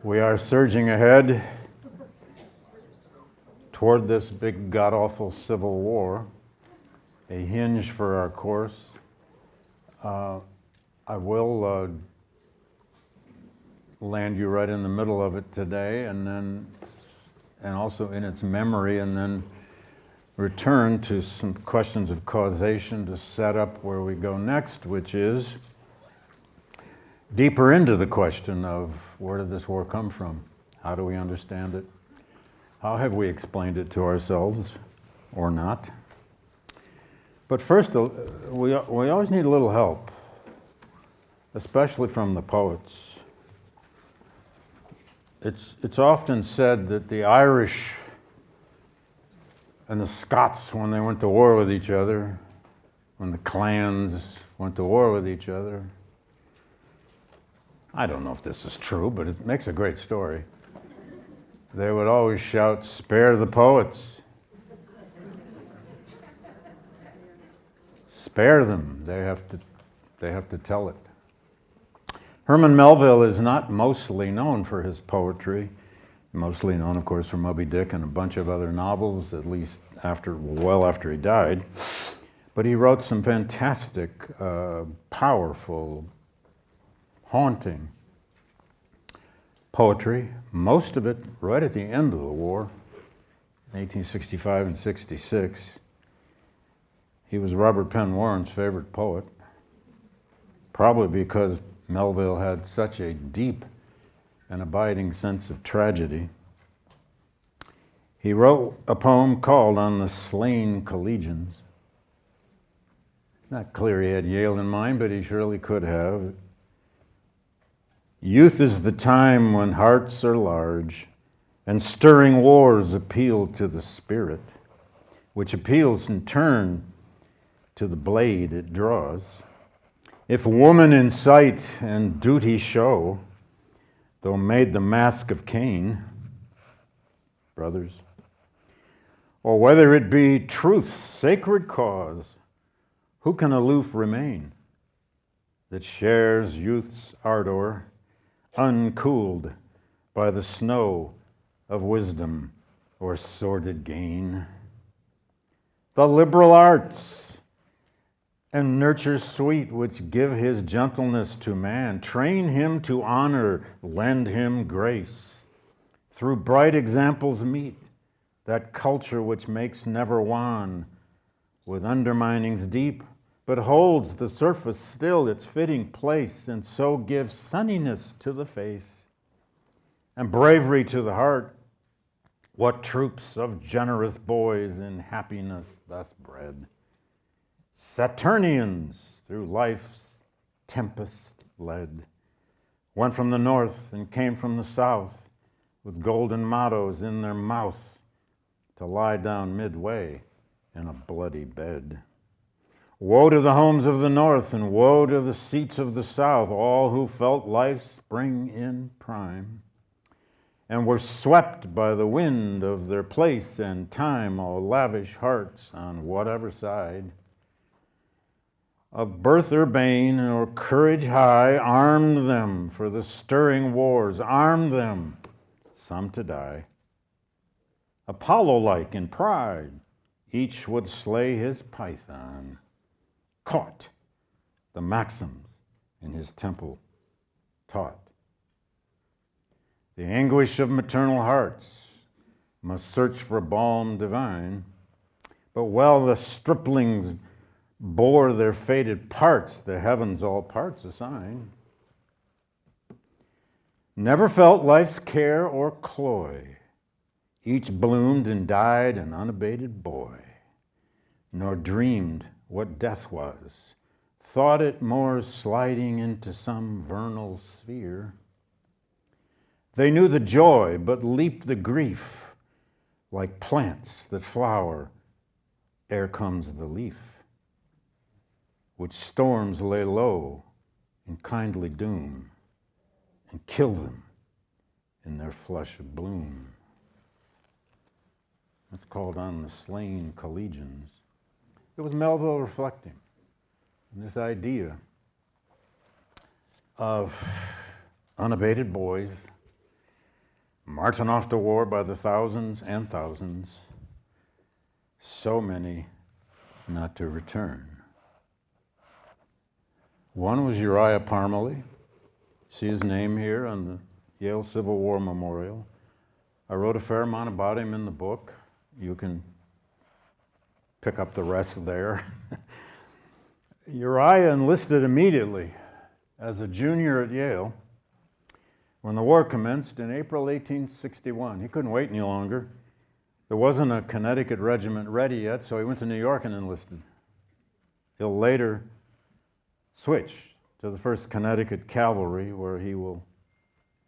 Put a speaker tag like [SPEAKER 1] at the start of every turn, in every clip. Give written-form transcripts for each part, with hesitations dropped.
[SPEAKER 1] We are surging ahead toward this big god-awful civil war, a hinge for our course. I will land you right in the middle of it today, and also in its memory, and then return to some questions of causation to set up where we go next, which is deeper into the question of where did this war come from? How do we understand it? How have we explained it to ourselves or not? But first, we always need a little help, especially from the poets. It's often said that the Irish and the Scots, when they went to war with each other, when the clans went to war with each other, I don't know if this is true, but it makes a great story. They would always shout, "Spare the poets." Spare them. They have to tell it. Herman Melville is not mostly known for his poetry. Mostly known, of course, for Moby Dick and a bunch of other novels, at least well after he died. But he wrote some fantastic, powerful, haunting poetry, most of it right at the end of the war, 1865 and 66. He was Robert Penn Warren's favorite poet, probably because Melville had such a deep and abiding sense of tragedy. He wrote a poem called "On the Slain Collegians." Not clear he had Yale in mind, but he surely could have. Youth is the time when hearts are large and stirring wars appeal to the spirit, which appeals in turn to the blade it draws. If woman in sight and duty show, though made the mask of Cain, brothers, or whether it be truth's sacred cause, who can aloof remain that shares youth's ardor, uncooled by the snow of wisdom or sordid gain? The liberal arts and nurture sweet which give his gentleness to man, train him to honor, lend him grace. Through bright examples meet that culture which makes never wan, with underminings deep, but holds the surface still its fitting place, and so gives sunniness to the face and bravery to the heart. What troops of generous boys in happiness thus bred, Saturnians through life's tempest led, went from the north and came from the south, with golden mottos in their mouth, to lie down midway in a bloody bed. Woe to the homes of the north, and woe to the seats of the south, all who felt life's spring in prime, and were swept by the wind of their place and time, all lavish hearts on whatever side. Of birth urbane or courage high, armed them for the stirring wars, armed them, some to die. Apollo-like in pride, each would slay his python, caught the maxims in his temple taught. The anguish of maternal hearts must search for balm divine, but while the striplings bore their fated parts, the heavens all parts assign. Never felt life's care or cloy, each bloomed and died an unabated boy, nor dreamed what death was, thought it more sliding into some vernal sphere. They knew the joy, but leaped the grief, like plants that flower ere comes the leaf, which storms lay low in kindly doom, and kill them in their flush of bloom. That's called "On the Slain Collegians." It was Melville reflecting on this idea of unabated boys marching off to war by the thousands and thousands, so many not to return. One was Uriah Parmelee. See his name here on the Yale Civil War Memorial. I wrote a fair amount about him in the book. You can pick up the rest there. Uriah enlisted immediately as a junior at Yale when the war commenced in April 1861. He couldn't wait any longer. There wasn't a Connecticut regiment ready yet, so he went to New York and enlisted. He'll later switch to the 1st Connecticut Cavalry, where he will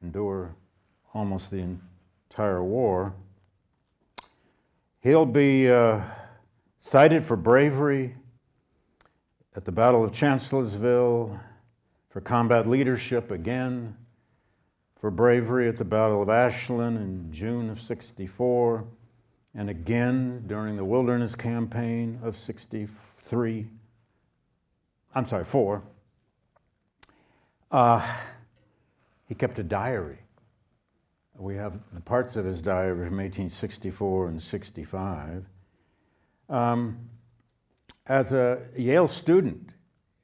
[SPEAKER 1] endure almost the entire war. He'll be cited for bravery at the Battle of Chancellorsville, for combat leadership again, for bravery at the Battle of Ashland in June of '64, and again during the Wilderness Campaign of '4. He kept a diary. We have the parts of his diary from 1864 and '65. As a Yale student,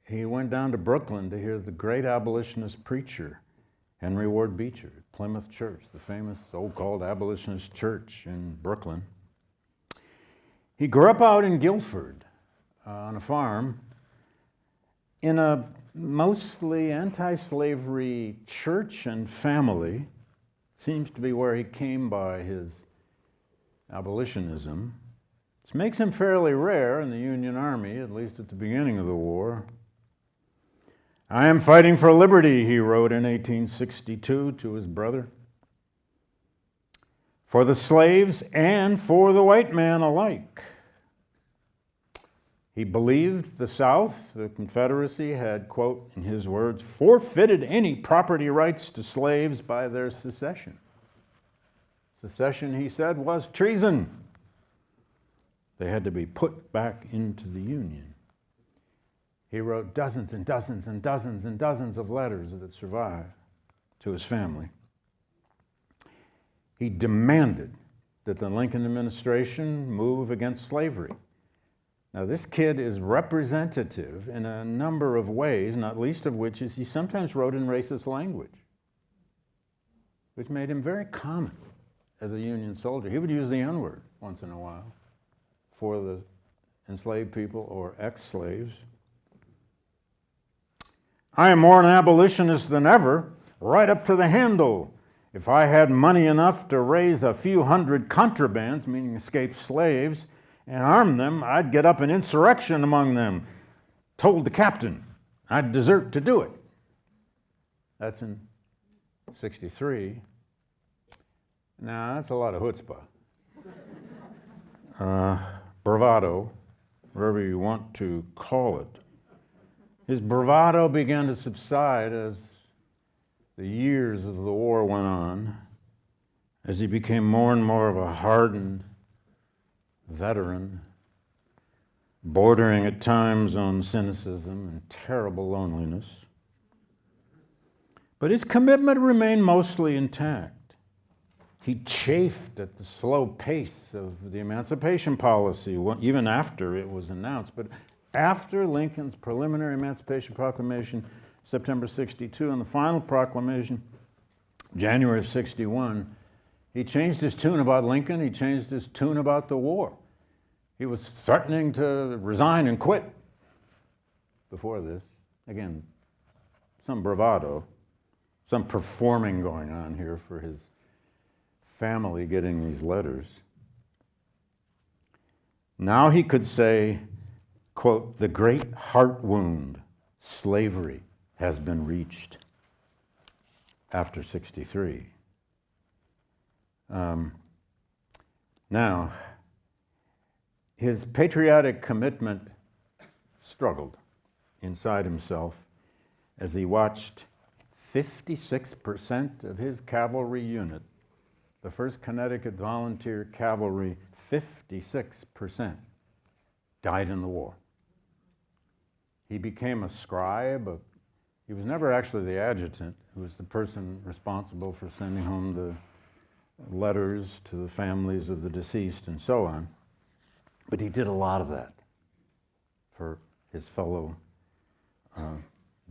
[SPEAKER 1] he went down to Brooklyn to hear the great abolitionist preacher, Henry Ward Beecher, at Plymouth Church, the famous so-called abolitionist church in Brooklyn. He grew up out in Guilford on a farm in a mostly anti-slavery church and family. Seems to be where he came by his abolitionism. This makes him fairly rare in the Union Army, at least at the beginning of the war. "I am fighting for liberty," he wrote in 1862 to his brother, "for the slaves and for the white man alike." He believed the South, the Confederacy, had, quote, in his words, "forfeited any property rights to slaves by their secession." Secession, he said, was treason. They had to be put back into the Union. He wrote dozens and dozens and dozens and dozens of letters that survive to his family. He demanded that the Lincoln administration move against slavery. Now, this kid is representative in a number of ways, not least of which is he sometimes wrote in racist language, which made him very common as a Union soldier. He would use the N-word once in a while for the enslaved people or ex-slaves. "I am more an abolitionist than ever, right up to the handle. If I had money enough to raise a few hundred contrabands," meaning escaped slaves, "and arm them, I'd get up an insurrection among them. Told the captain I'd desert to do it." That's in '63. Now, that's a lot of chutzpah. Bravado, whatever you want to call it. His bravado began to subside as the years of the war went on, as he became more and more of a hardened veteran, bordering at times on cynicism and terrible loneliness. But his commitment remained mostly intact. He chafed at the slow pace of the emancipation policy, even after it was announced. But after Lincoln's preliminary Emancipation Proclamation, September '62, and the final proclamation, January of '61, he changed his tune about Lincoln. He changed his tune about the war. He was threatening to resign and quit before this. Again, some bravado, some performing going on here for his family getting these letters. Now he could say, quote, "The great heart wound, slavery, has been reached," after '63. Now, his patriotic commitment struggled inside himself as he watched 56% of his cavalry unit, the 1st Connecticut Volunteer Cavalry, 56% died in the war. He became a scribe. He was never actually the adjutant, who was the person responsible for sending home letters to the families of the deceased and so on. But he did a lot of that for his fellow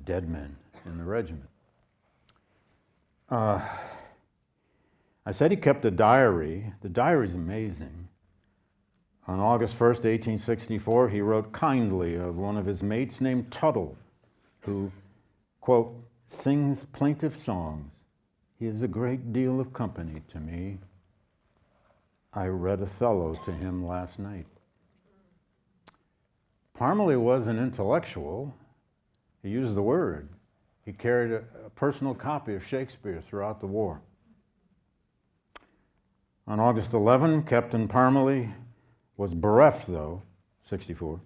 [SPEAKER 1] dead men in the regiment. I said he kept a diary. The diary's amazing. On August 1st, 1864, he wrote kindly of one of his mates named Tuttle, who, quote, sings plaintive songs. He is a great deal of company to me. I read Othello to him last night. Parmelee was an intellectual. He used the word. He carried a personal copy of Shakespeare throughout the war. On August 11, Captain Parmelee was bereft, though, 64,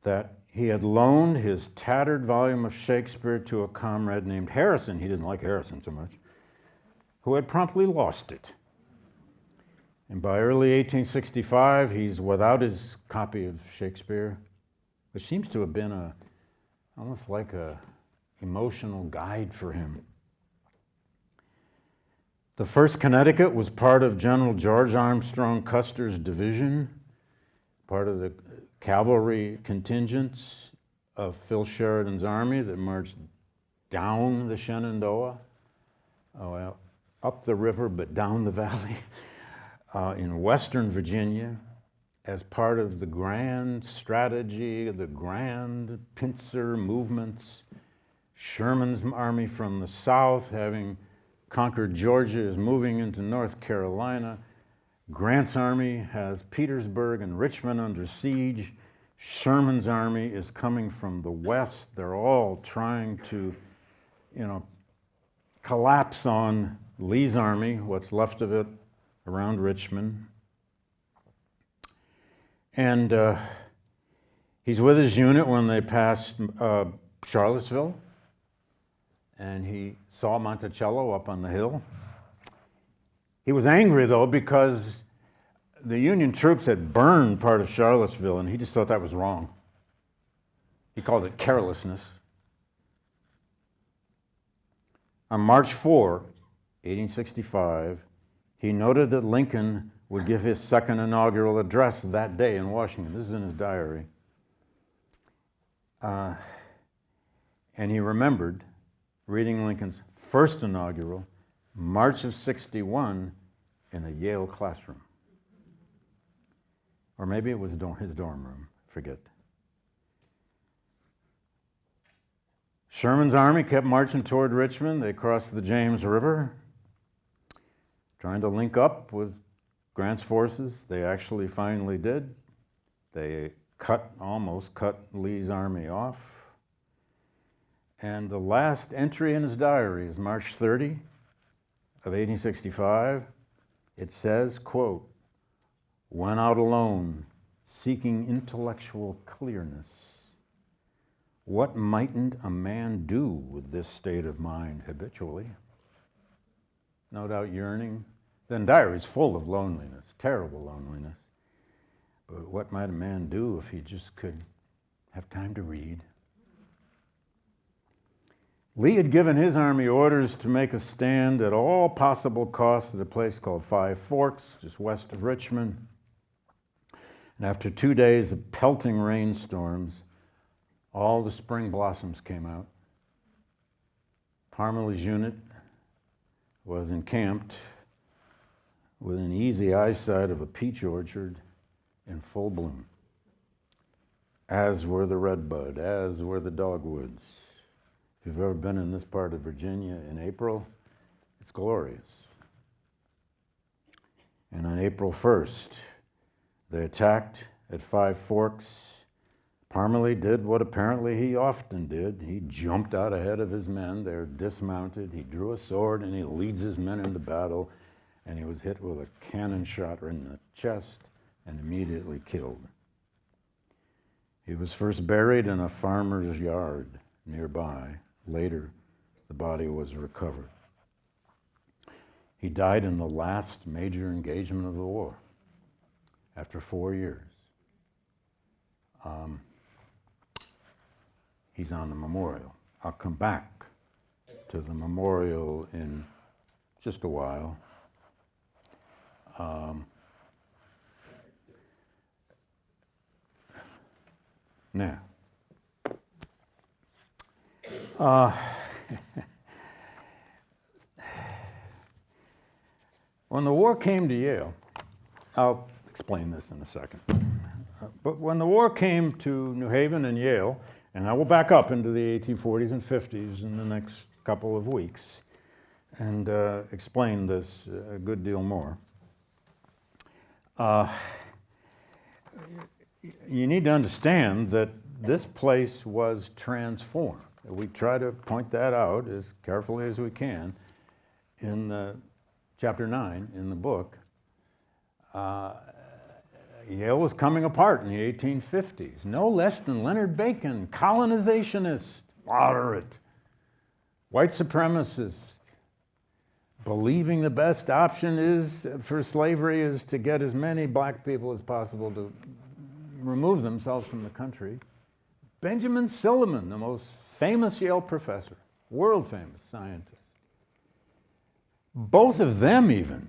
[SPEAKER 1] that he had loaned his tattered volume of Shakespeare to a comrade named Harrison, he didn't like Harrison so much, who had promptly lost it. And by early 1865, he's without his copy of Shakespeare, which seems to have been almost like a emotional guide for him. The 1st Connecticut was part of General George Armstrong Custer's division, part of the cavalry contingents of Phil Sheridan's army that marched down the Shenandoah, up the river but down the valley, in Western Virginia, as part of the grand strategy, the grand pincer movements. Sherman's army from the south, having conquered Georgia, is moving into North Carolina. Grant's army has Petersburg and Richmond under siege. Sherman's army is coming from the west. They're all trying to, collapse on Lee's army, what's left of it, around Richmond. And he's with his unit when they passed Charlottesville, and he saw Monticello up on the hill. He was angry, though, because the Union troops had burned part of Charlottesville, and he just thought that was wrong. He called it carelessness. On March 4, 1865, he noted that Lincoln would give his second inaugural address that day in Washington. This is in his diary. And he remembered reading Lincoln's first inaugural, March of 61, in a Yale classroom. Or maybe it was his dorm room, forget. Sherman's army kept marching toward Richmond. They crossed the James River, trying to link up with Grant's forces. They actually finally did. They almost cut Lee's army off. And the last entry in his diary is March 30 of 1865. It says, quote, went out alone, seeking intellectual clearness. What mightn't a man do with this state of mind habitually? No doubt yearning. Then diary's full of loneliness, terrible loneliness. But what might a man do if he just could have time to read? Lee had given his army orders to make a stand at all possible costs at a place called Five Forks, just west of Richmond. And after 2 days of pelting rainstorms, all the spring blossoms came out. Parmelee's unit was encamped within easy eyesight of a peach orchard in full bloom, as were the redbud, as were the dogwoods. If you've ever been in this part of Virginia in April, it's glorious. And on April 1st, they attacked at Five Forks. Parmelee did what apparently he often did. He jumped out ahead of his men. They're dismounted. He drew a sword and he leads his men into battle, and he was hit with a cannon shot in the chest and immediately killed. He was first buried in a farmer's yard nearby. Later, the body was recovered. He died in the last major engagement of the war after 4 years. He's on the memorial. I'll come back to the memorial in just a while. Now, when the war came to Yale, I'll explain this in a second, but when the war came to New Haven and Yale, and I will back up into the 1840s and 50s in the next couple of weeks and explain this a good deal more. You need to understand that this place was transformed. We try to point that out as carefully as we can in chapter 9 in the book. Yale was coming apart in the 1850s. No less than Leonard Bacon, colonizationist, moderate, white supremacist, believing the best option is for slavery is to get as many black people as possible to remove themselves from the country. Benjamin Silliman, the most famous Yale professor, world famous scientist. Both of them even,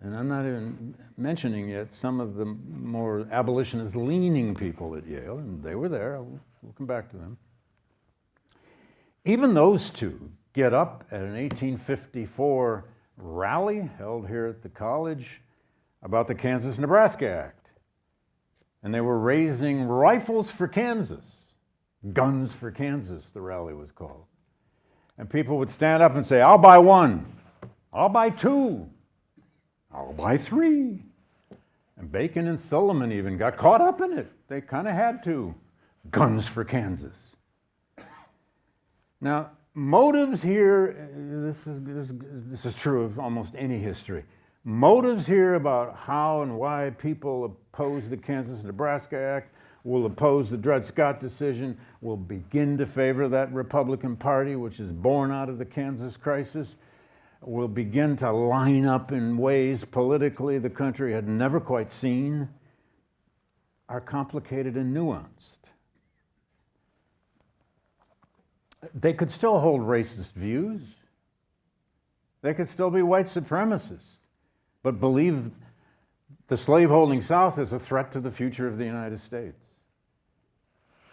[SPEAKER 1] and I'm not even mentioning yet some of the more abolitionist-leaning people at Yale, and they were there, we'll come back to them. Even those two get up at an 1854 rally held here at the college about the Kansas-Nebraska Act. And they were raising rifles for Kansas, guns for Kansas, the rally was called. And people would stand up and say, I'll buy one, I'll buy two, I'll buy three. And Bacon and Silliman even got caught up in it. They kind of had to. Guns for Kansas. Now, motives here, this is true of almost any history. Motives here about how and why people oppose the Kansas-Nebraska Act, will oppose the Dred Scott decision, will begin to favor that Republican Party, which is born out of the Kansas crisis, will begin to line up in ways politically the country had never quite seen, are complicated and nuanced. They could still hold racist views. They could still be white supremacists, but believe the slaveholding South is a threat to the future of the United States.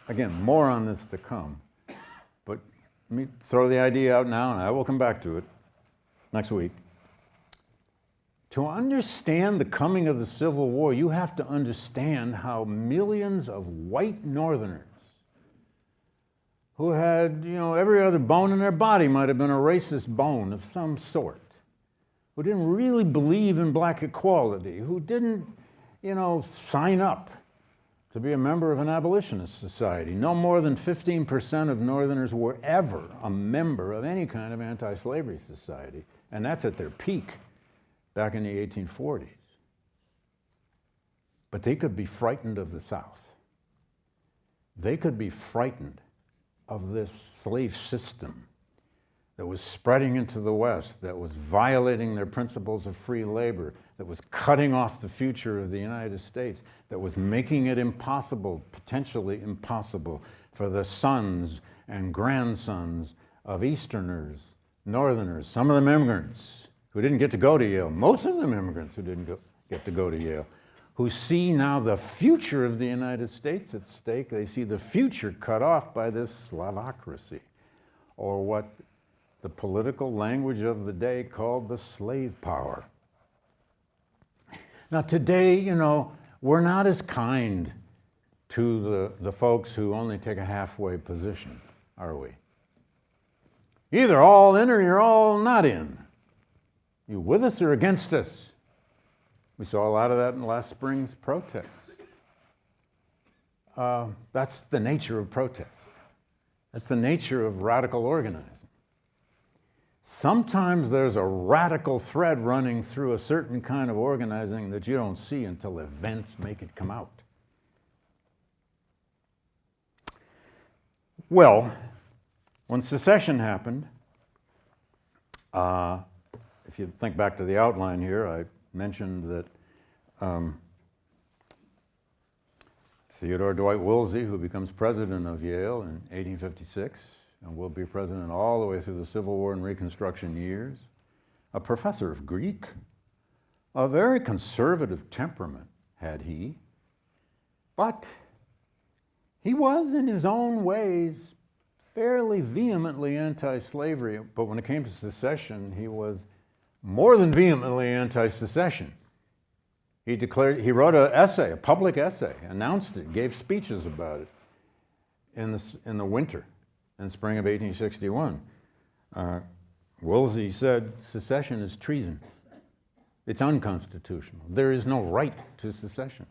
[SPEAKER 1] Again, more on this to come, but let me throw the idea out now, and I will come back to it next week. To understand the coming of the Civil War, you have to understand how millions of white Northerners who had, every other bone in their body might have been a racist bone of some sort, who didn't really believe in black equality, who didn't, sign up to be a member of an abolitionist society. No more than 15% of Northerners were ever a member of any kind of anti-slavery society, and that's at their peak back in the 1840s. But they could be frightened of the South. They could be frightened of this slave system that was spreading into the West, that was violating their principles of free labor, that was cutting off the future of the United States, that was making it impossible, potentially impossible, for the sons and grandsons of Easterners, Northerners, some of them immigrants who didn't get to go to Yale, most of them immigrants who didn't get to go to Yale, who see now the future of the United States at stake. They see the future cut off by this slavocracy, or what the political language of the day called the slave power. Now today, we're not as kind to the folks who only take a halfway position, are we? You're either all in or you're all not in. You with us or against us? We saw a lot of that in last spring's protests. That's the nature of protest. That's the nature of radical organizing. Sometimes there's a radical thread running through a certain kind of organizing that you don't see until events make it come out. Well, when secession happened, if you think back to the outline here, I mentioned that Theodore Dwight Woolsey, who becomes president of Yale in 1856, and will be president all the way through the Civil War and Reconstruction years, a professor of Greek, a very conservative temperament had he, but he was in his own ways fairly vehemently anti-slavery, but when it came to secession, he was more than vehemently anti-secession. He wrote an essay, a public essay, announced it, gave speeches about it in the winter and spring of 1861. Woolsey said, secession is treason. It's unconstitutional. There is no right to secession.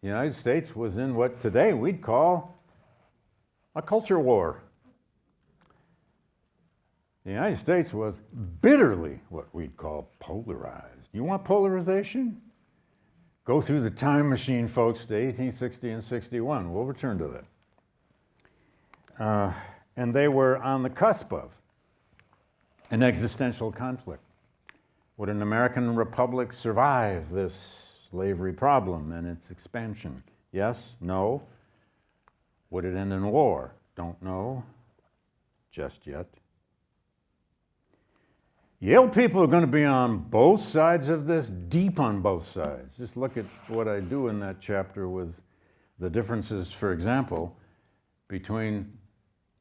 [SPEAKER 1] The United States was in what today we'd call a culture war. The United States was bitterly what we'd call polarized. You want polarization? Go through the time machine, folks, to 1860 and 61. We'll return to that. And they were on the cusp of an existential conflict. Would an American republic survive this slavery problem and its expansion? Yes? No? Would it end in war? Don't know just yet. Yale people are going to be on both sides of this, deep on both sides. Just look at what I do in that chapter with the differences, for example, between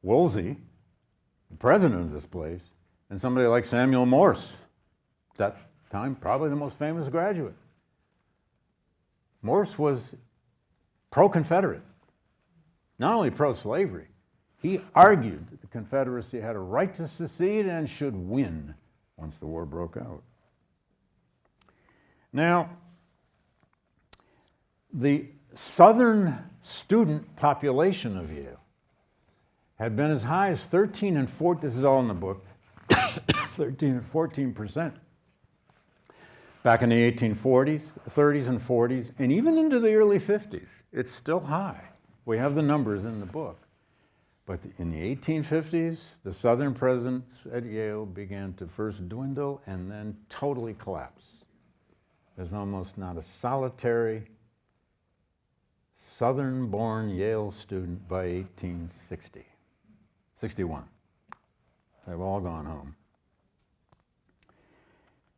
[SPEAKER 1] Woolsey, the president of this place, and somebody like Samuel Morse, that time probably the most famous graduate. Morse was pro-Confederate, not only pro-slavery. He argued that the Confederacy had a right to secede and should win once the war broke out. Now, the Southern student population of Yale had been as high as 13 and 14, this is all in the book, 13 and 14%. Back in the 1840s, 30s and 40s, and even into the early 50s, it's still high. We have the numbers in the book. But in the 1850s, the Southern presence at Yale began to first dwindle and then totally collapse. There's almost not a solitary Southern-born Yale student by 1860, 61. They've all gone home.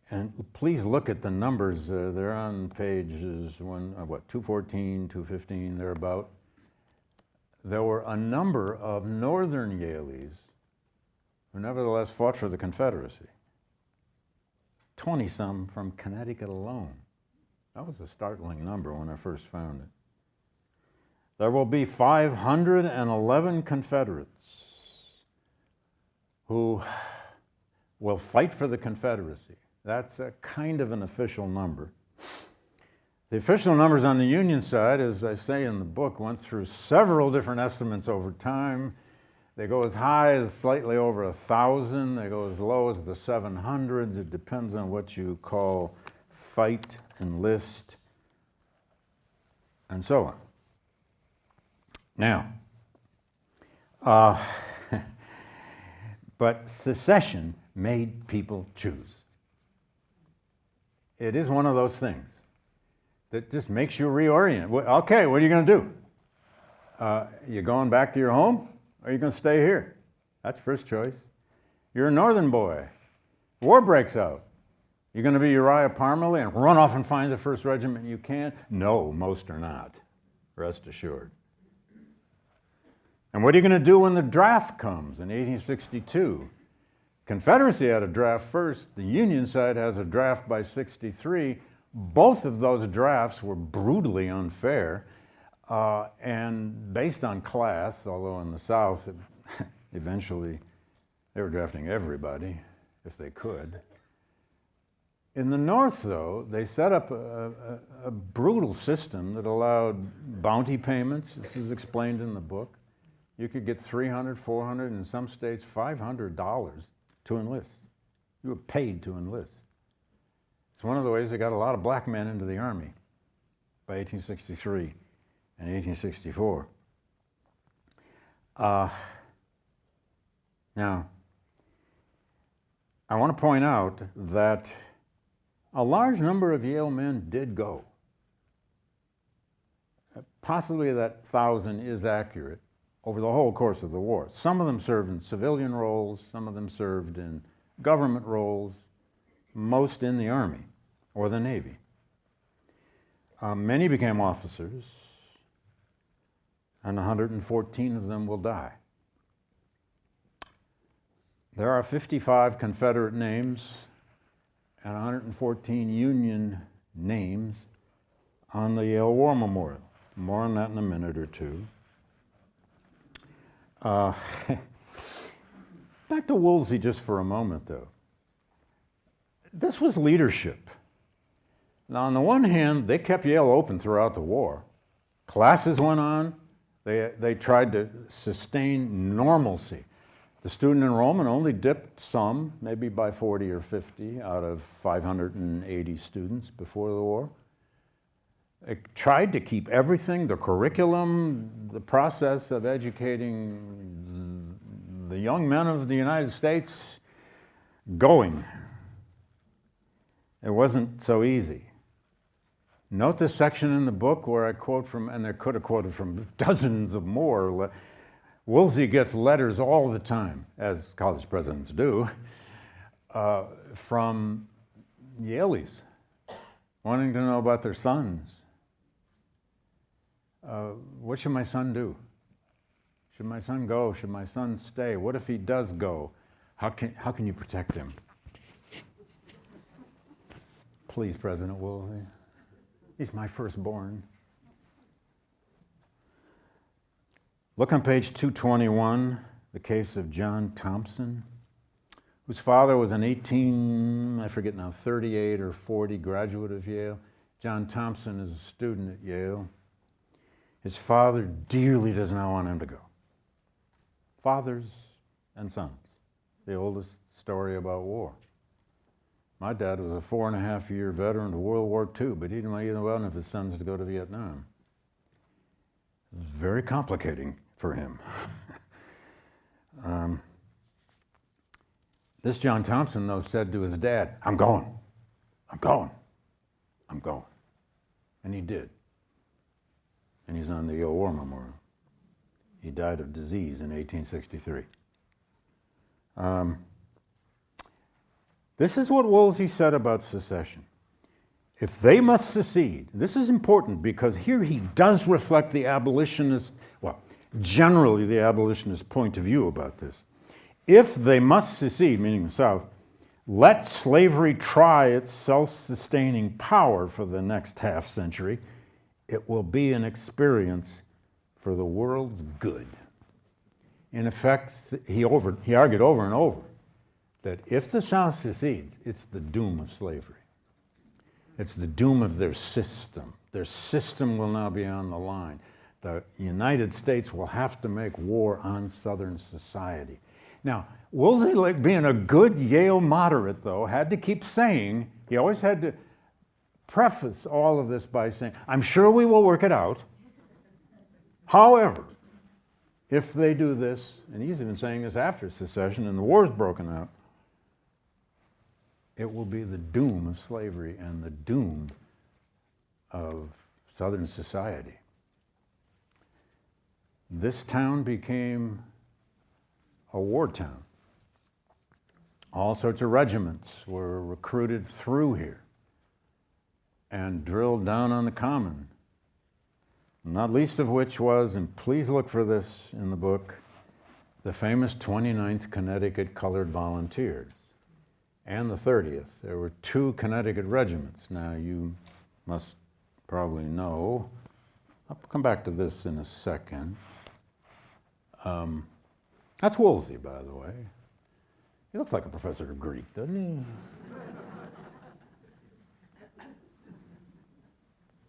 [SPEAKER 1] And please look at the numbers. They're on pages 214, 215, thereabout. There were a number of northern Yalees who nevertheless fought for the Confederacy. 20-some from Connecticut alone. That was a startling number when I first found it. There will be 511 Confederates who will fight for the Confederacy. That's a kind of an official number. The official numbers on the Union side, as I say in the book, went through several different estimates over time. They go as high as slightly over 1,000. They go as low as the 700s. It depends on what you call fight, enlist, and so on. Now, but secession made people choose. It is one of those things that just makes you reorient. Okay, what are you going to do? You going back to your home, or are you going to stay here? That's first choice. You're a northern boy. War breaks out. You're going to be Uriah Parmelee and run off and find the first regiment you can? No, most are not. Rest assured. And what are you going to do when the draft comes in 1862? Confederacy had a draft first. The Union side has a draft by 63. Both of those drafts were brutally unfair and based on class, although in the South, eventually they were drafting everybody if they could. In the North, though, they set up a brutal system that allowed bounty payments. This is explained in the book. You could get $300, $400, in some states $500 to enlist. You were paid to enlist. It's one of the ways they got a lot of black men into the Army by 1863 and 1864. Now, I want to point out that a large number of Yale men did go. Possibly that 1,000 is accurate over the whole course of the war. Some of them served in civilian roles, some of them served in government roles, most in the Army or the Navy. Many became officers, and 114 of them will die. There are 55 Confederate names and 114 Union names on the Yale War Memorial. More on that in a minute or two. Back to Woolsey just for a moment, though. This was leadership. Now, on the one hand, they kept Yale open throughout the war. Classes went on. They tried to sustain normalcy. The student enrollment only dipped some, maybe by 40 or 50 out of 580 students before the war. They tried to keep everything, the curriculum, the process of educating the young men of the United States going. It wasn't so easy. Note this section in the book where I quote from, and I could have quoted from dozens of more. Woolsey gets letters all the time, as college presidents do, from Yaleys wanting to know about their sons. What should my son do? Should my son go? Should my son stay? What if he does go? How can you protect him? Please, President Woolsey. He's my firstborn. Look on page 221, the case of John Thompson, whose father was an 38 or 40 graduate of Yale. John Thompson is a student at Yale. His father dearly does not want him to go. Fathers and sons, the oldest story about war. My dad was a 4.5-year veteran of World War II, but he didn't want either one of his sons to go to Vietnam. It was very complicating for him. This John Thompson, though, said to his dad, I'm going. And he did. And he's on the Yale War Memorial. He died of disease in 1863. This is what Woolsey said about secession. If they must secede, this is important because here he does reflect the abolitionist, generally the abolitionist point of view about this. If they must secede, meaning the South, let slavery try its self-sustaining power for the next half century. It will be an experience for the world's good. In effect, he argued over and over that if the South secedes, it's the doom of slavery. It's the doom of their system. Their system will now be on the line. The United States will have to make war on Southern society. Now, Woolsey, like being a good Yale moderate, though, had to keep saying, he always had to preface all of this by saying, I'm sure we will work it out. However, if they do this, and he's even saying this after secession and the war's broken out, it will be the doom of slavery and the doom of Southern society. This town became a war town. All sorts of regiments were recruited through here and drilled down on the common, not least of which was, and please look for this in the book, the famous 29th Connecticut Colored Volunteers and the 30th. There were 2 Connecticut regiments. Now you must probably know, I'll come back to this in a second. That's Woolsey, by the way. He looks like a professor of Greek, doesn't he?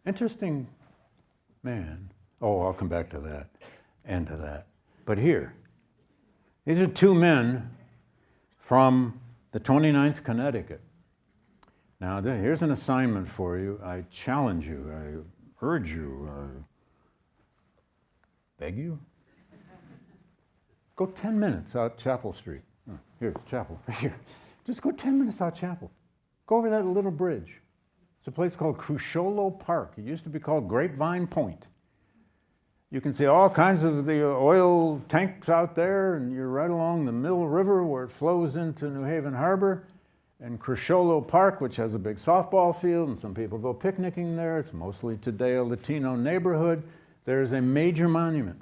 [SPEAKER 1] Interesting man. Oh, I'll come back to that and to that. But here, these are 2 men from the 29th Connecticut. Now, here's an assignment for you. I challenge you, I urge you, beg you. Go 10 minutes out Chapel Street. Oh, here's Chapel, right here. Just go 10 minutes out Chapel. Go over that little bridge. It's a place called Cruciolo Park. It used to be called Grapevine Point. You can see all kinds of the oil tanks out there, and you're right along the Mill River where it flows into New Haven Harbor, and Cresciolo Park, which has a big softball field, and some people go picnicking there. It's mostly today a Latino neighborhood. There's a major monument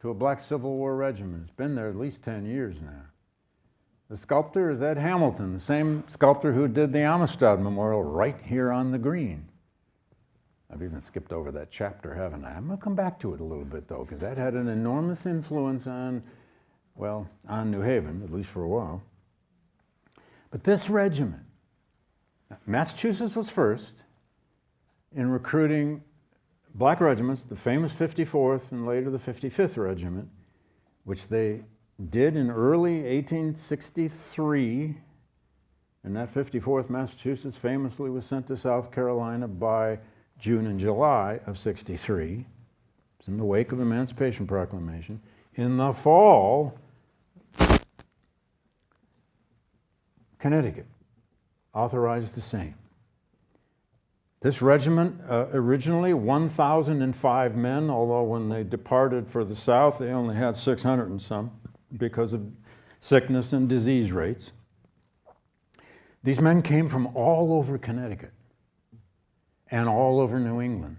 [SPEAKER 1] to a black Civil War regiment. It's been there at least 10 years now. The sculptor is Ed Hamilton, the same sculptor who did the Amistad Memorial right here on the green. I've even skipped over that chapter, haven't I? I'm going to come back to it a little bit, though, because that had an enormous influence on, well, on New Haven, at least for a while. But this regiment, Massachusetts was first in recruiting black regiments, the famous 54th and later the 55th Regiment, which they did in early 1863. And that 54th Massachusetts famously was sent to South Carolina by June and July of 63. It's in the wake of Emancipation Proclamation. In the fall, Connecticut authorized the same. This regiment, originally 1,005 men, although when they departed for the South, they only had 600 and some because of sickness and disease rates. These men came from all over Connecticut and all over New England.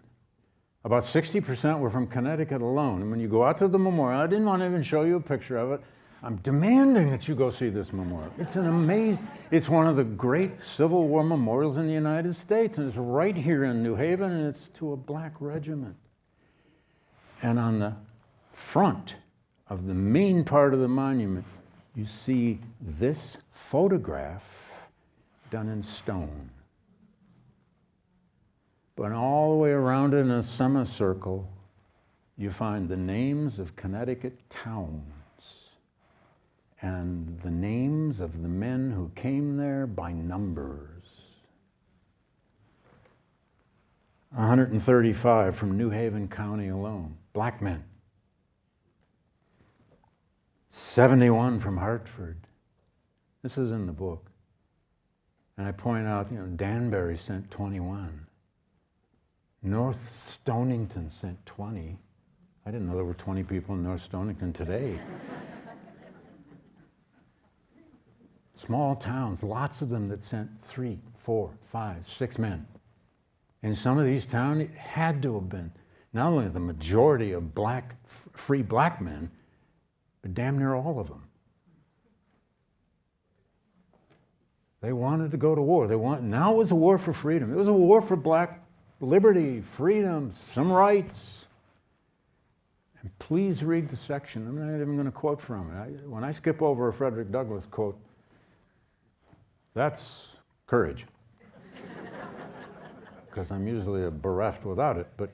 [SPEAKER 1] About 60% were from Connecticut alone. And when you go out to the memorial, I didn't want to even show you a picture of it. I'm demanding that you go see this memorial. It's an amazing, it's one of the great Civil War memorials in the United States, and it's right here in New Haven, and it's to a black regiment. And on the front of the main part of the monument, you see this photograph done in stone. But all the way around it in a semicircle, you find the names of Connecticut towns and the names of the men who came there by numbers. 135 from New Haven County alone, black men. 71 from Hartford. This is in the book. And I point out, Danbury sent 21. North Stonington sent 20. I didn't know there were 20 people in North Stonington today. Small towns, lots of them that sent 3, 4, 5, 6 men. In some of these towns, it had to have been not only the majority of free black men, but damn near all of them. They wanted to go to war. Now it was a war for freedom. It was a war for black liberty, freedom, some rights. And please read the section. I'm not even going to quote from it. When I skip over a Frederick Douglass quote, that's courage. Because I'm usually bereft without it. But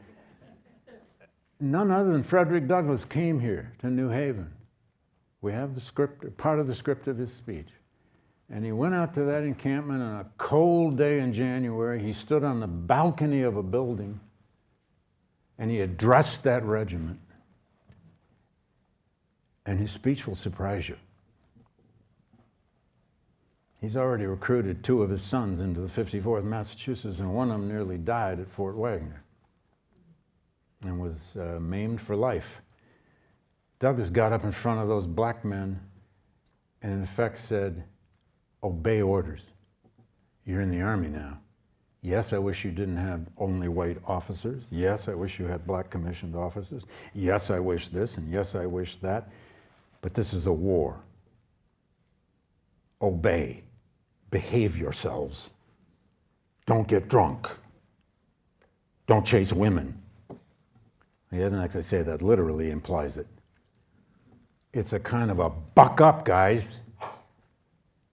[SPEAKER 1] none other than Frederick Douglass came here to New Haven. We have the script, part of the script of his speech. And he went out to that encampment on a cold day in January. He stood on the balcony of a building and he addressed that regiment. And his speech will surprise you. He's already recruited 2 of his sons into the 54th Massachusetts, and one of them nearly died at Fort Wagner and was maimed for life. Douglas got up in front of those black men and in effect said, "Obey orders. You're in the Army now. Yes, I wish you didn't have only white officers. Yes, I wish you had black commissioned officers. Yes, I wish this, and yes, I wish that. But this is a war. Obey. Behave yourselves. Don't get drunk. Don't chase women." He doesn't actually say that literally, implies it. It's a kind of a buck up, guys.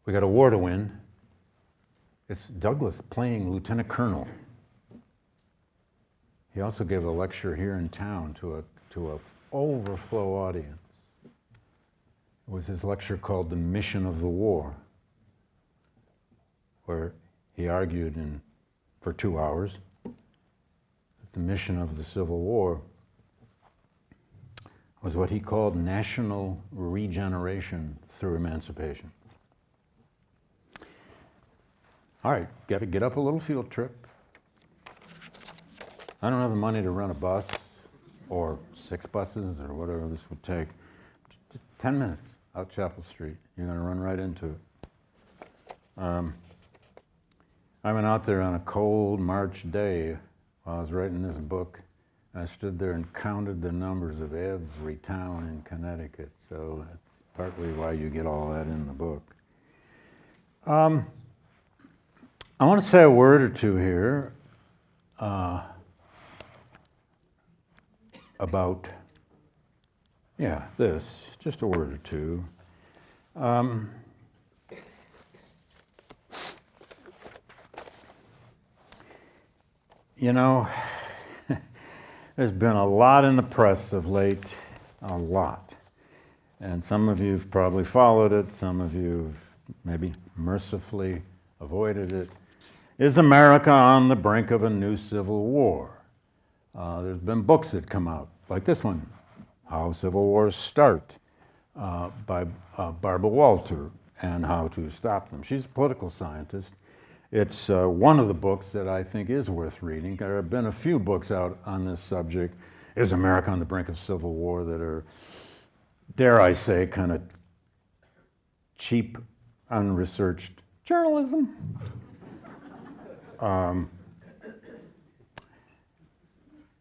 [SPEAKER 1] We got a war to win. It's Douglas playing lieutenant colonel. He also gave a lecture here in town to a overflow audience. It was his lecture called "The Mission of the War," where he argued for 2 hours that the mission of the Civil War was what he called national regeneration through emancipation. All right, got to get up a little field trip. I don't have the money to rent a bus. or 6 buses, or whatever this would take. Just 10 minutes out Chapel Street. You're going to run right into it. I went out there on a cold March day while I was writing this book. I stood there and counted the numbers of every town in Connecticut, so that's partly why you get all that in the book. I want to say a word or two here about, this, just a word or two. You know, there's been a lot in the press of late, a lot. And some of you have probably followed it, some of you have maybe mercifully avoided it. Is America on the brink of a new civil war? There's been books that come out, like this one, How Civil Wars Start, by Barbara Walter, and How to Stop Them. She's a political scientist. It's one of the books that I think is worth reading. There have been a few books out on this subject. Is America on the brink of civil war, that are, dare I say, kind of cheap, unresearched journalism.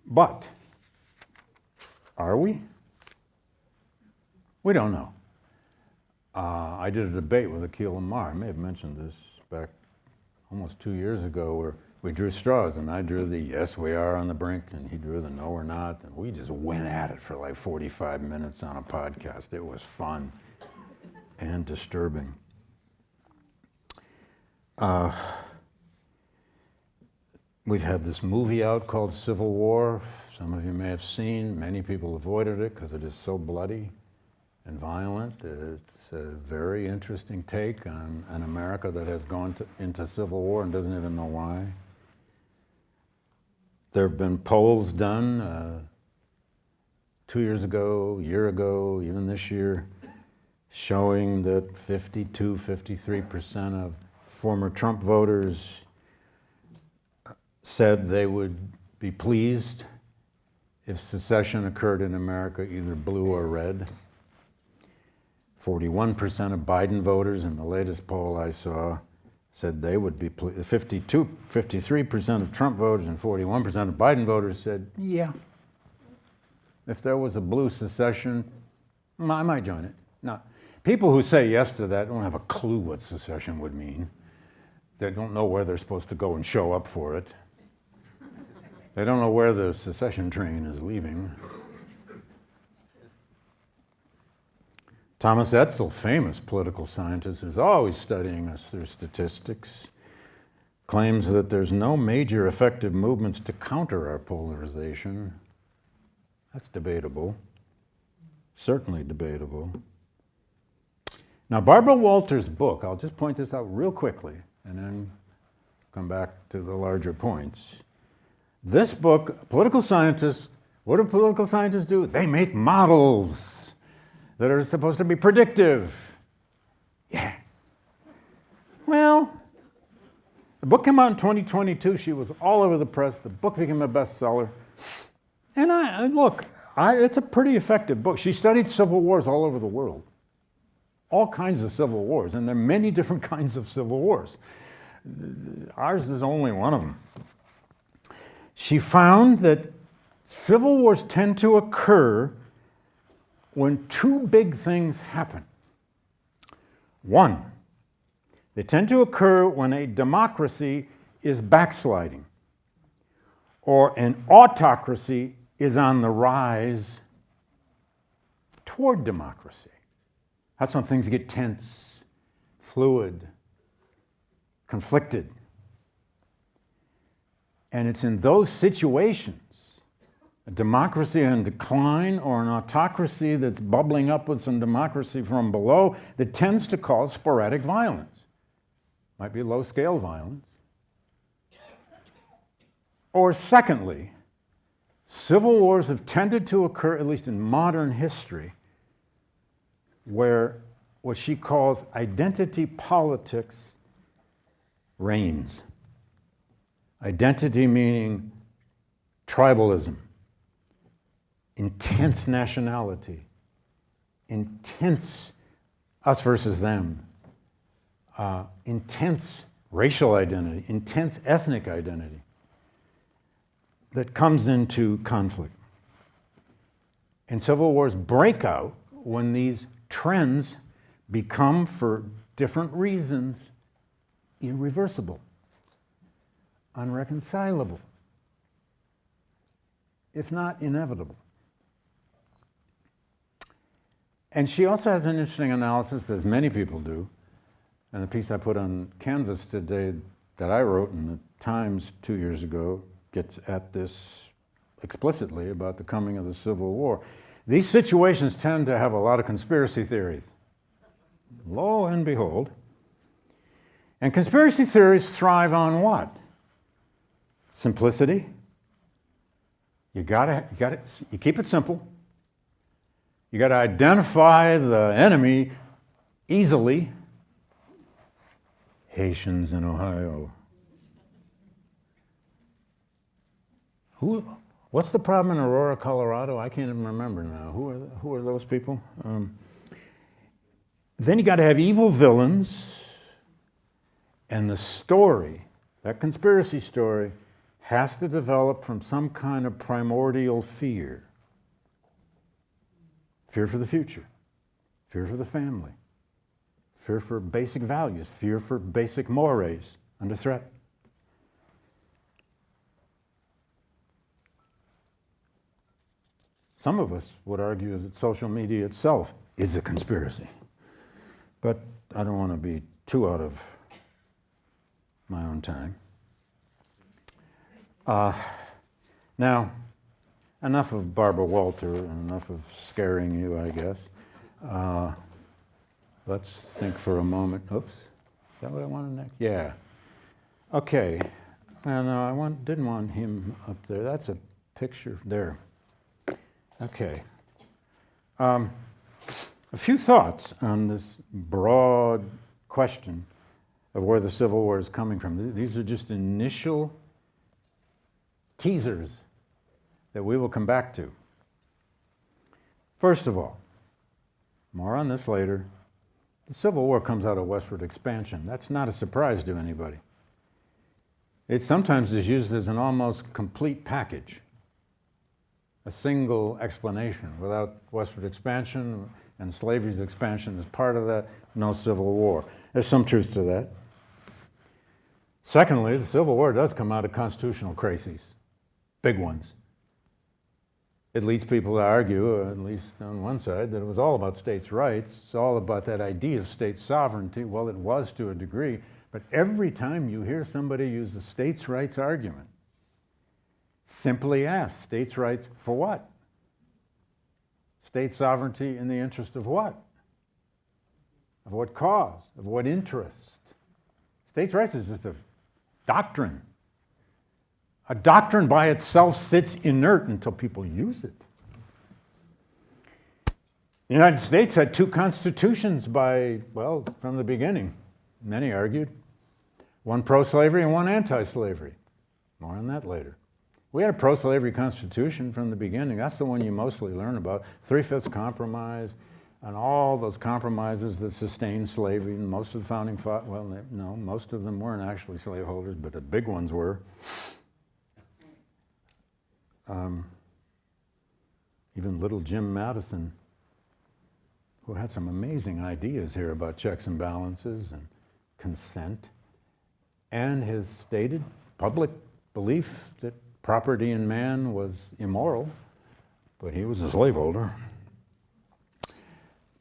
[SPEAKER 1] But are we? We don't know. I did a debate with Akil Amar. I may have mentioned this back almost 2 years ago, where we drew straws, and I drew the yes, we are on the brink, and he drew the no, we're not, and we just went at it for like 45 minutes on a podcast. It was fun and disturbing. We've had this movie out called Civil War. Some of you may have seen. Many people avoided it because it is so bloody and violent. It's a very interesting take on an America that has gone into civil war and doesn't even know why. There have been polls done 2 years ago, a year ago, even this year, showing that 53% of former Trump voters said they would be pleased if secession occurred in America, either blue or red. 41% of Biden voters in the latest poll I saw said they would be pleased. 53% of Trump voters and 41% of Biden voters said, yeah, if there was a blue secession, I might join it. Now, people who say yes to that don't have a clue what secession would mean. They don't know where they're supposed to go and show up for it. They don't know where the secession train is leaving. Thomas Edsall, famous political scientist, who's always studying us through statistics, claims that there's no major effective movements to counter our polarization. That's debatable, certainly debatable. Now, Barbara Walter's book, I'll just point this out real quickly and then come back to the larger points. This book, political scientists, what do political scientists do? They make models that are supposed to be predictive. Yeah. Well, the book came out in 2022. She was all over the press. The book became a bestseller. And it's a pretty effective book. She studied civil wars all over the world. All kinds of civil wars, and there are many different kinds of civil wars. Ours is only one of them. She found that civil wars tend to occur when two big things happen. One, they tend to occur when a democracy is backsliding, or an autocracy is on the rise toward democracy. That's when things get tense, fluid, conflicted. And it's in those situations, a democracy in decline or an autocracy that's bubbling up with some democracy from below, that tends to cause sporadic violence. Might be low-scale violence. Or secondly, civil wars have tended to occur, at least in modern history, where what she calls identity politics reigns. Identity meaning tribalism, intense nationality, intense us versus them, intense racial identity, intense ethnic identity that comes into conflict. And civil wars break out when these trends become, for different reasons, irreversible, unreconcilable, if not inevitable. And she also has an interesting analysis, as many people do, and the piece I put on Canvas today that I wrote in the Times 2 years ago gets at this explicitly about the coming of the Civil War. These situations tend to have a lot of conspiracy theories. Lo and behold. And conspiracy theories thrive on what? Simplicity. You keep it simple. You got to identify the enemy easily. Haitians in Ohio. What's the problem in Aurora, Colorado? I can't even remember now. Who are those people? Then you got to have evil villains, and the story, that conspiracy story, has to develop from some kind of primordial fear. Fear for the future, fear for the family, fear for basic values, fear for basic mores under threat. Some of us would argue that social media itself is a conspiracy. But I don't want to be too out of my own time. Now, enough of Barbara Walter and enough of scaring you, I guess. Let's think for a moment. Oops, is that what I wanted next? Yeah. Okay. And I didn't want him up there. That's a picture there. Okay. A few thoughts on this broad question of where the Civil War is coming from. These are just initial teasers that we will come back to. First of all, more on this later, the Civil War comes out of westward expansion. That's not a surprise to anybody. It sometimes is used as an almost complete package, a single explanation. Without westward expansion and slavery's expansion as part of that, no Civil War. There's some truth to that. Secondly, the Civil War does come out of constitutional crises, big ones. It leads people to argue, at least on one side, that it was all about states' rights. It's all about that idea of state sovereignty. Well, it was to a degree, but every time you hear somebody use the states' rights argument, simply ask, states' rights for what? State sovereignty in the interest of what? Of what cause? Of what interest? States' rights is just a doctrine. A doctrine by itself sits inert until people use it. The United States had two constitutions from the beginning, many argued. One pro-slavery and one anti-slavery. More on that later. We had a pro-slavery constitution from the beginning. That's the one you mostly learn about. 3/5 compromise and all those compromises that sustained slavery. And most of the founding most of them weren't actually slaveholders, but the big ones were. Even little Jim Madison, who had some amazing ideas here about checks and balances and consent, and his stated public belief that property in man was immoral, but he was a slaveholder.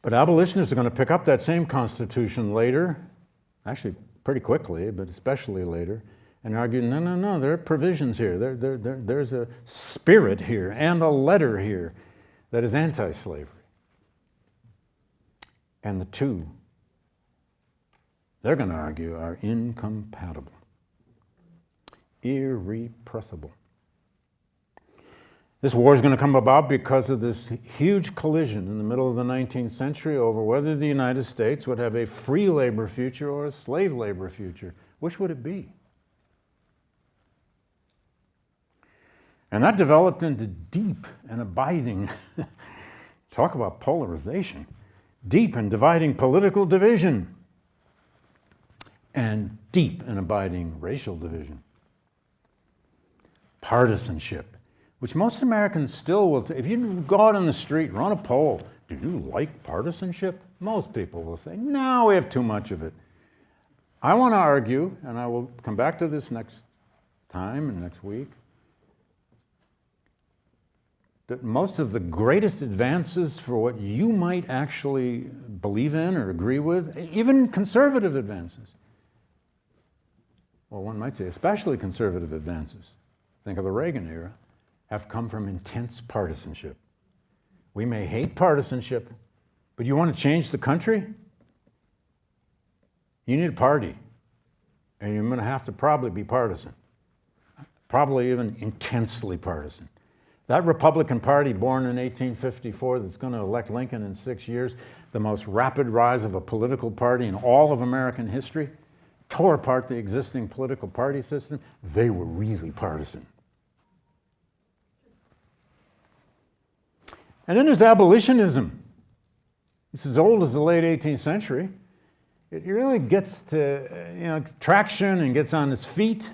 [SPEAKER 1] But abolitionists are going to pick up that same constitution later, actually pretty quickly, but especially later, and argue, no, there are provisions here. There's a spirit here and a letter here that is anti-slavery. And the two, they're going to argue, are incompatible, irrepressible. This war is going to come about because of this huge collision in the middle of the 19th century over whether the United States would have a free labor future or a slave labor future. Which would it be? And that developed into deep and abiding, talk about polarization, deep and dividing political division, and deep and abiding racial division. Partisanship, which most Americans still will, if you go out on the street, run a poll, do you like partisanship? Most people will say, no, we have too much of it. I want to argue, and I will come back to this next time and next week, that most of the greatest advances for what you might actually believe in or agree with, even conservative advances, well, one might say especially conservative advances, think of the Reagan era, have come from intense partisanship. We may hate partisanship, but you want to change the country? You need a party, and you're going to have to probably be partisan, probably even intensely partisan. That Republican Party born in 1854 that's going to elect Lincoln in 6 years, the most rapid rise of a political party in all of American history, tore apart the existing political party system. They were really partisan. And then there's abolitionism. It's as old as the late 18th century. It really gets to traction and gets on its feet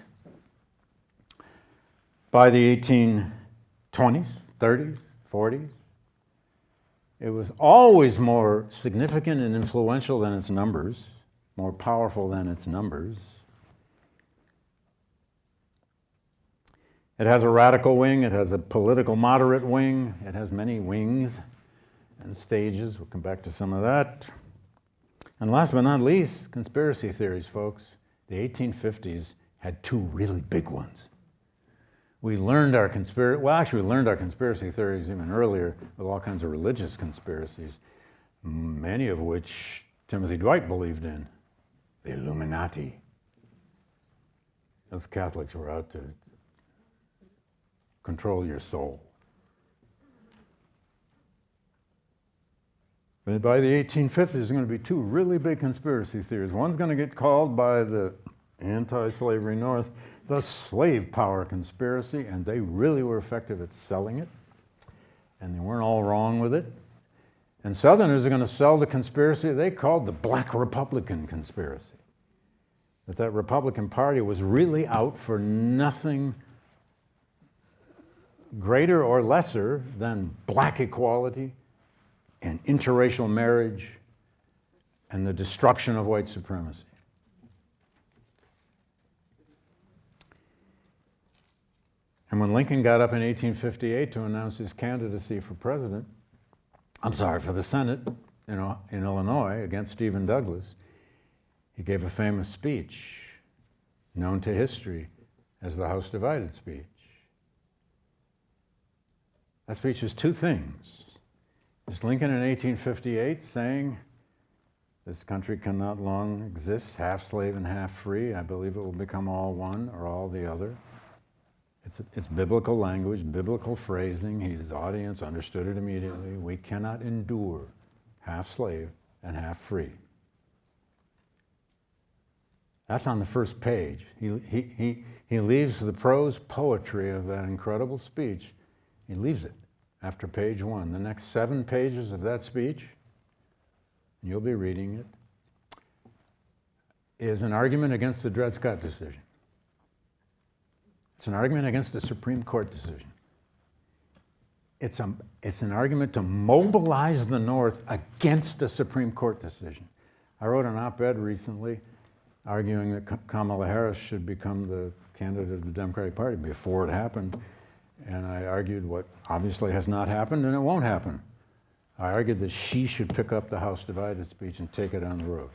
[SPEAKER 1] by the 1820s, 30s, 40s. It was always more significant and influential than its numbers, more powerful than its numbers. It has a radical wing, it has a political moderate wing, it has many wings and stages. We'll come back to some of that. And last but not least, conspiracy theories, folks. The 1850s had two really big ones. We learned our conspiracy theories even earlier with all kinds of religious conspiracies, many of which Timothy Dwight believed in. The Illuminati. Those Catholics were out to control your soul. But by the 1850s, there's going to be two really big conspiracy theories. One's going to get called by the anti-slavery North the slave power conspiracy, and they really were effective at selling it, and they weren't all wrong with it. And Southerners are going to sell the conspiracy they called the Black Republican conspiracy, that Republican Party was really out for nothing greater or lesser than black equality and interracial marriage and the destruction of white supremacy. And when Lincoln got up in 1858 to announce his candidacy for the Senate, in Illinois against Stephen Douglas, he gave a famous speech known to history as the House Divided speech. That speech was two things. It's Lincoln in 1858 saying, this country cannot long exist, half slave and half free. I believe it will become all one or all the other. It's biblical language, biblical phrasing. His audience understood it immediately. We cannot endure half slave and half free. That's on the first page. He leaves the prose poetry of that incredible speech. He leaves it after page one. The next 7 pages of that speech, and you'll be reading it, is an argument against the Dred Scott decision. It's an argument against the Supreme Court decision. It's an argument to mobilize the North against a Supreme Court decision. I wrote an op-ed recently arguing that Kamala Harris should become the candidate of the Democratic Party before it happened. And I argued what obviously has not happened and it won't happen. I argued that she should pick up the House Divided speech and take it on the road.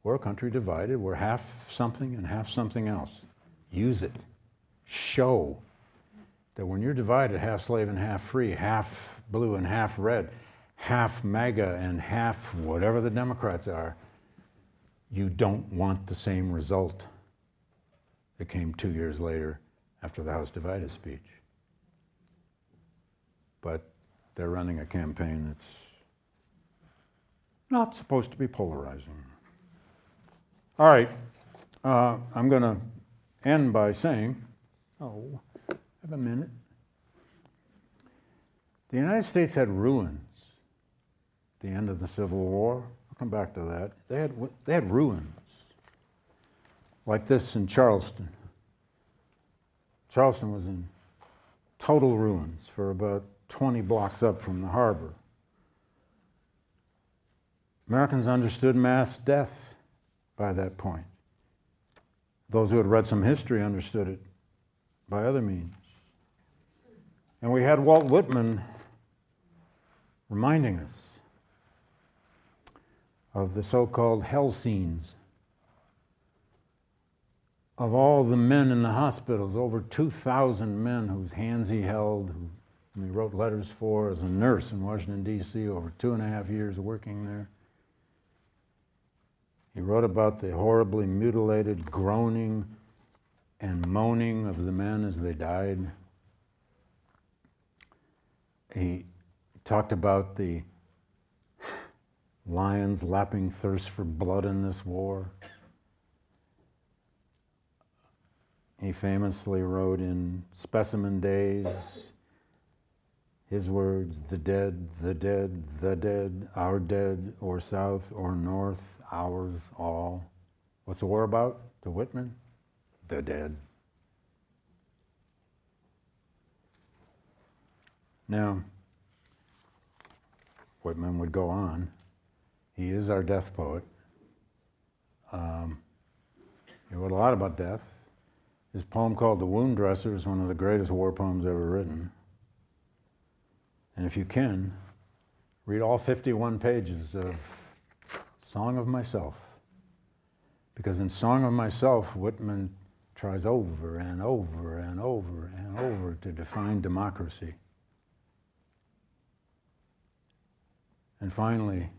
[SPEAKER 1] We're a country divided. We're half something and half something else. Use it. Show that when you're divided, half slave and half free, half blue and half red, half MAGA and half whatever the Democrats are, you don't want the same result that came 2 years later after the House Divided speech. But they're running a campaign that's not supposed to be polarizing. All right, I'm going to end by saying Oh, have a minute. The United States had ruins at the end of the Civil War. I'll come back to that. They had ruins, like this in Charleston. Charleston was in total ruins for about 20 blocks up from the harbor. Americans understood mass death by that point. Those who had read some history understood it by other means. And we had Walt Whitman reminding us of the so-called hell scenes, of all the men in the hospitals, over 2,000 men whose hands he held, whom he wrote letters for as a nurse in Washington, D.C., over 2.5 years working there. He wrote about the horribly mutilated groaning and moaning of the men as they died. He talked about the lions lapping thirst for blood in this war. He famously wrote in Specimen Days his words, the dead, the dead, the dead, our dead, or south or north, ours all. What's the war about to Whitman? The dead. Now, Whitman would go on. He is our death poet. He wrote a lot about death. His poem called The Wound Dresser is one of the greatest war poems ever written. And if you can, read all 51 pages of Song of Myself. Because in Song of Myself, Whitman tries over and over and over and over to define democracy. And finally,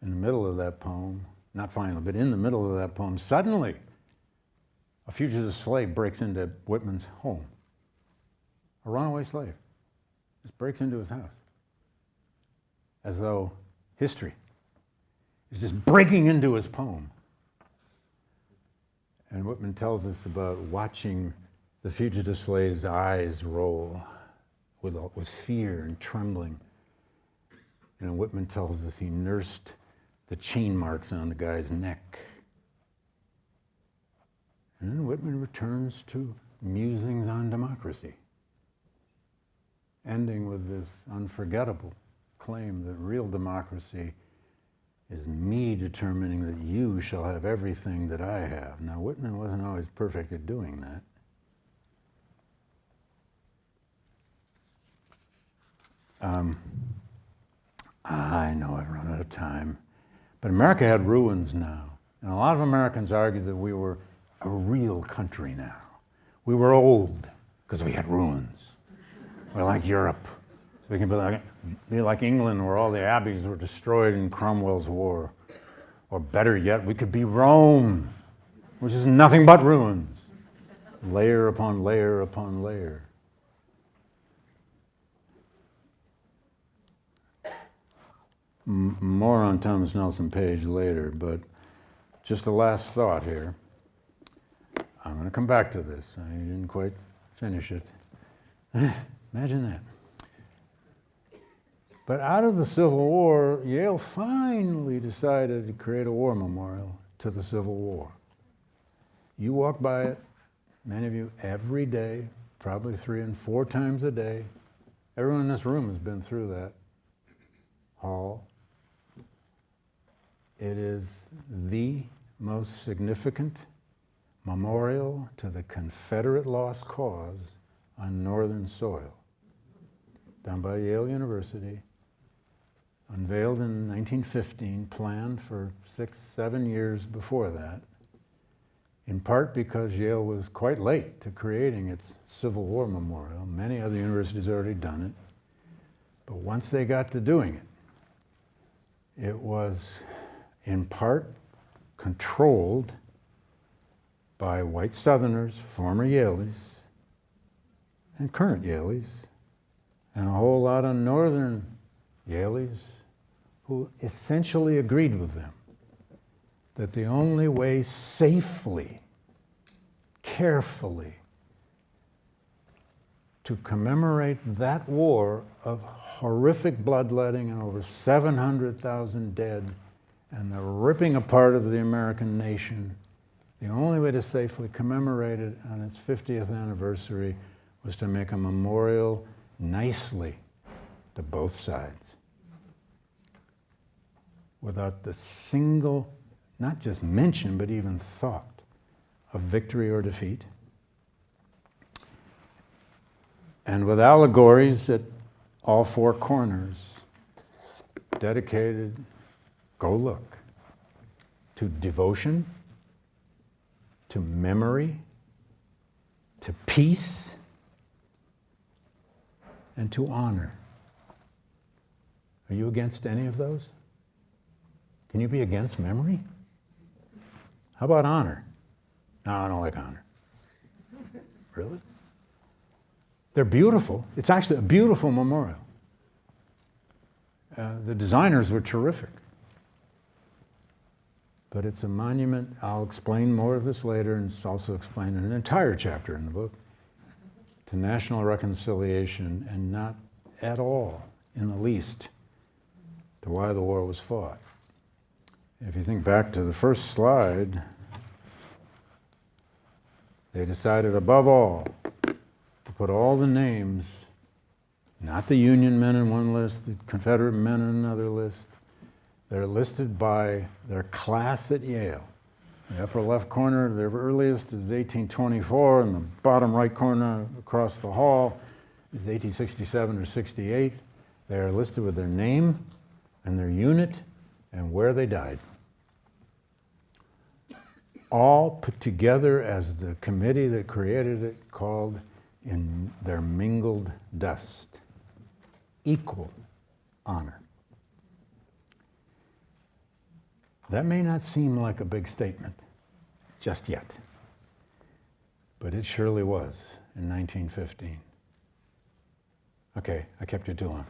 [SPEAKER 1] in the middle of that poem, not finally, but in the middle of that poem, suddenly a fugitive slave breaks into Whitman's home. A runaway slave just breaks into his house. As though history is just breaking into his poem. And Whitman tells us about watching the fugitive slave's eyes roll with fear and trembling. And Whitman tells us he nursed the chain marks on the guy's neck. And then Whitman returns to musings on democracy, ending with this unforgettable claim that real democracy is me determining that you shall have everything that I have. Now, Whitman wasn't always perfect at doing that. I know I've run out of time, but America had ruins now. And a lot of Americans argued that we were a real country now. We were old because we had ruins. We're like Europe. We can be like England, where all the abbeys were destroyed in Cromwell's war. Or better yet, we could be Rome, which is nothing but ruins, layer upon layer upon layer. More on Thomas Nelson Page later, but just a last thought here. I'm going to come back to this. I didn't quite finish it. Imagine that. But out of the Civil War, Yale finally decided to create a war memorial to the Civil War. You walk by it, many of you, every day, probably 3 and 4 times a day. Everyone in this room has been through that hall. It is the most significant memorial to the Confederate lost cause on Northern soil, done by Yale University, unveiled in 1915, planned for 6-7 years before that, in part because Yale was quite late to creating its Civil War memorial. Many other universities had already done it, but once they got to doing it, it was in part controlled by white Southerners, former Yaleys, and current Yaleys, and a whole lot of Northern Yaleys who essentially agreed with them that the only way safely, carefully, to commemorate that war of horrific bloodletting and over 700,000 dead and the ripping apart of the American nation, the only way to safely commemorate it on its 50th anniversary was to make a memorial nicely to both sides, without the single, not just mention, but even thought of victory or defeat. And with allegories at all four corners, dedicated, go look, to devotion, to memory, to peace, and to honor. Are you against any of those? Can you be against memory? How about honor? No, I don't like honor. Really? They're beautiful. It's actually a beautiful memorial. The designers were terrific. But it's a monument. I'll explain more of this later, and it's also explained in an entire chapter in the book, to national reconciliation, and not at all, in the least, to why the war was fought. If you think back to the first slide, they decided above all to put all the names, not the Union men in one list, the Confederate men in another list. They're listed by their class at Yale. In the upper left corner, their earliest is 1824, and the bottom right corner across the hall is 1867 or 68. They are listed with their name and their unit and where they died. All put together as the committee that created it called in their mingled dust. Equal honor. That may not seem like a big statement just yet, but it surely was in 1915. Okay, I kept you too long.